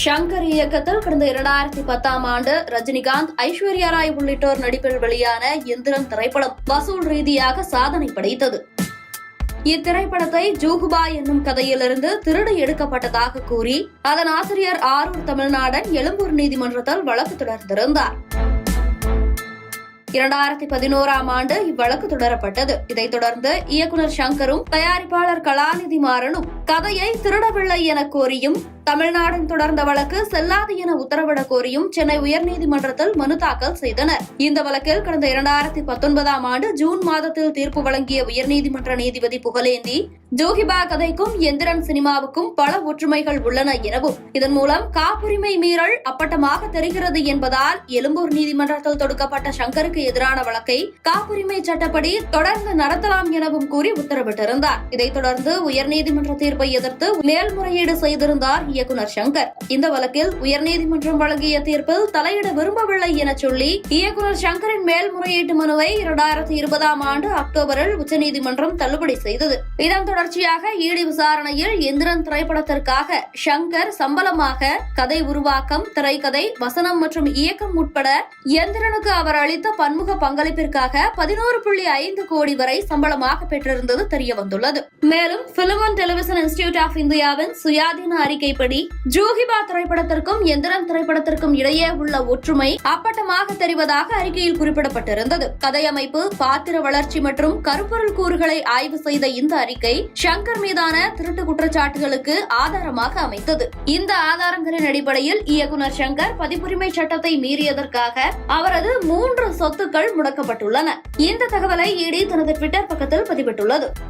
ஷங்கர் இயக்கத்தில் கடந்த 2010ஆம் ஆண்டு ரஜினிகாந்த், ஐஸ்வர்யா ராய் உள்ளிட்டோர் நடிப்பில் வெளியான எந்திரன் திரைப்படம் வசூல் ரீதியாக சாதனை படைத்தது. இத்திரைப்படத்தை ஜூகுபா என்னும் கதையிலிருந்து திருடி எடுக்கப்பட்டதாக கூறி அதன் ஆசிரியர் ஆரூர் தமிழ்நாடன் எழும்பூர் நீதிமன்றத்தில் வழக்கு தொடர்ந்திருந்தார். 2011ஆம் ஆண்டு இவ்வழக்கு தொடரப்பட்டது. இதைத் தொடர்ந்து இயக்குநர் ஷங்கரும் தயாரிப்பாளர் கலாநிதி மாறனும் கதையை திருடவில்லை என கோரியும் தமிழ்நாடன் தொடர்ந்த வழக்கு செல்லாது என உத்தரவிடக் கோரியும் சென்னை உயர்நீதிமன்றத்தில் மனு தாக்கல் செய்தனர். இந்த வழக்கில் கடந்த 2019ஆம் ஆண்டு ஜூன் மாதத்தில் தீர்ப்பு வழங்கிய உயர்நீதிமன்ற நீதிபதி புகழேந்தி, ஜோகிபா கதைக்கும் எந்திரன் சினிமாவுக்கும் பல ஒற்றுமைகள் உள்ளன எனவும் இதன் மூலம் காப்புரிமை மீறல் அப்பட்டமாக தெரிகிறது என்பதால் எழும்பூர் நீதிமன்றத்தில் தொடுக்கப்பட்ட ஷங்கருக்கு எதிரான வழக்கை காப்புரிமை சட்டப்படி தொடர்ந்து நடத்தலாம் எனவும் கூறி உத்தரவிட்டிருந்தார். இதைத் தொடர்ந்து உயர்நீதிமன்ற தீர்ப்பை எதிர்த்து மேல்முறையீடு செய்திருந்தார் இயக்குநர் ஷங்கர். இந்த வழக்கில் உயர்நீதிமன்றம் வழங்கிய தீர்ப்பில் தலையிட விரும்பவில்லை என சொல்லி இயக்குநர் ஷங்கரின் மேல்முறையீட்டு மனுவை 2020ஆம் ஆண்டு அக்டோபரில் உச்சநீதிமன்றம் தள்ளுபடி செய்தது. இதன் தொடர்ச்சியாக ஈடி விசாரணையில் எந்திரன் திரைப்படத்திற்காக ஷங்கர் சம்பளமாக கதை உருவாக்கம், திரைக்கதை, வசனம் மற்றும் இயக்கம் உட்பட எந்திரனுக்கு அவர் அளித்த பன்முக பங்களிப்பிற்காக 11.5 கோடி வரை சம்பளமாக பெற்றிருந்தது தெரியவந்துள்ளது. மேலும் film and television institute of இந்தியாவின் சுயாதீன அறிக்கைப்படி ஜோகிபா திரைப்படத்திற்கும் எந்திரன் திரைப்படத்திற்கும் இடையே உள்ள ஒற்றுமை அப்பட்டமாக தெரிவதாக அறிக்கையில் குறிப்பிடப்பட்டிருந்தது. கதையமைப்பு, பாத்திர வளர்ச்சி மற்றும் கருப்பொருள் கூறுகளை ஆய்வு செய்த இந்த அறிக்கை ஷங்கர் மீதான திருட்டு குற்றச்சாட்டுகளுக்கு ஆதாரமாக அமைத்தது. இந்த ஆதாரங்களின் அடிப்படையில் இயக்குநர் ஷங்கர் பதிப்புரிமை சட்டத்தை மீறியதற்காக அவரது 3 சொத்துக்கள் முடக்கப்பட்டுள்ளன. இந்த தகவலை ஈடி தனது ட்விட்டர் பக்கத்தில் பதிவிட்டுள்ளது.